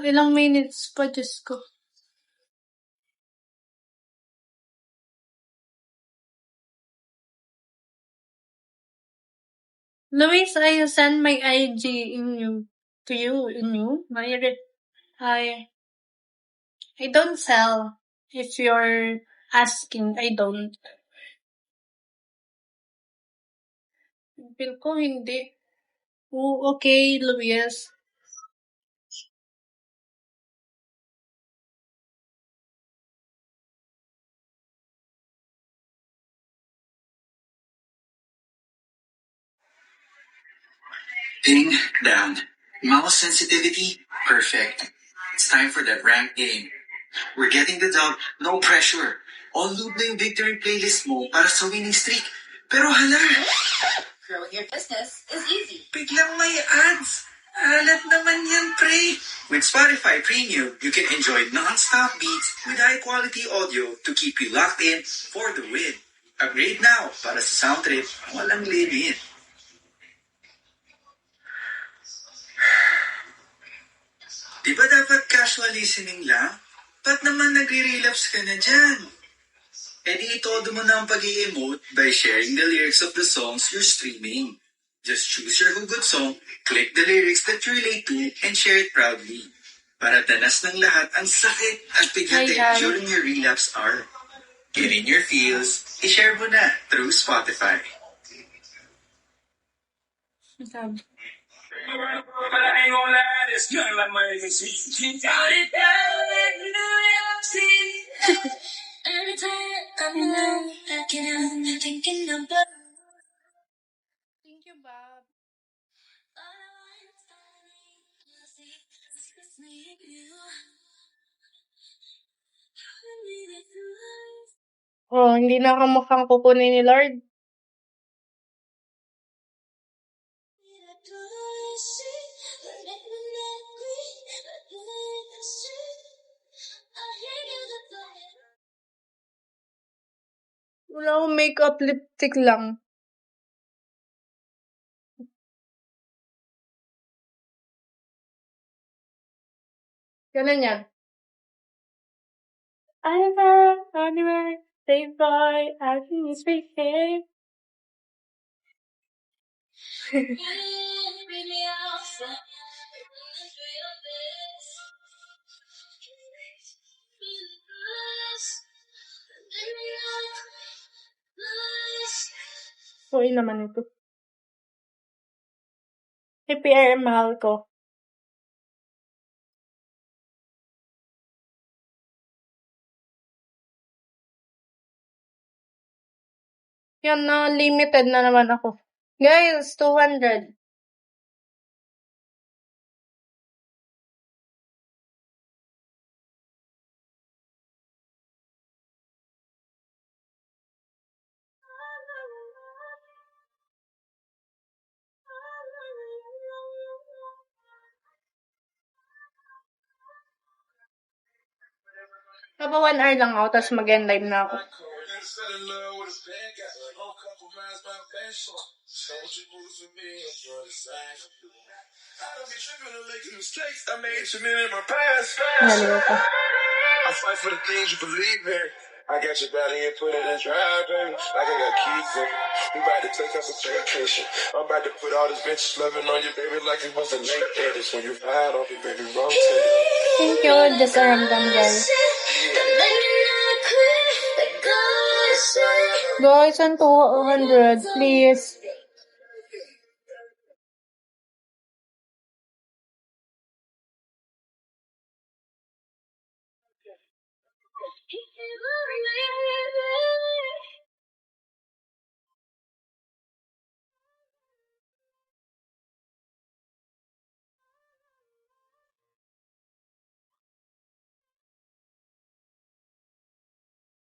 Ilang minutes pa, Diyos ko. Luis, I send my IG to you. I don't sell. If you're asking, I don't. Feel ko hindi. Oh, okay, Luis. Ping down. Mouse sensitivity, perfect. It's time for that rank game. We're getting the dub, no pressure. On-loop na yung victory playlist mo para sa winning streak. Pero hala, Growing your business is easy. biglang may ads. Alat naman yan, pre. With Spotify Premium, you can enjoy non-stop beats with high-quality audio to keep you locked in for the win. Upgrade now para sa sound trip walang limit. Di ba dapat casual listening lang? Ba't naman nagre-relapse ka na dyan? E di itodo mo na ang pag-i-emote by sharing the lyrics of the songs you're streaming. Just choose your hugot song, click the lyrics that you relate to, and share it proudly. Para danas ng lahat ang sakit at bigatin Hi. during your relapse hour. Get in your feels, i-share mo na through Spotify. Sabi. But I ain't gonna lie, it's kind of like my agency. She got it down in New York City. Every time I'm alone, I'm thinking about. Thank you, Bob. Oh, hindi na kamukhang kukunin ni Lord. Wala akong makeup, lipstick lang. Ganun yan. Anywhere, stay by, I can speak here. Uy naman ito. APRM mahal ko. Yan na, limited na naman ako. Guys, 200. Kapag 1 hour lang ako, tapos mag-end live na ako. Naliw ko. I fight for the things you believe in. I got your body and put it in drive, baby. Like I got keys in. We about to take us a vacation. I'm about to put all this bitch loving on you, baby, like it was the late 80s. When you ride off it, baby, rotate. Thank you, just a random guys. Guys, on 200, please.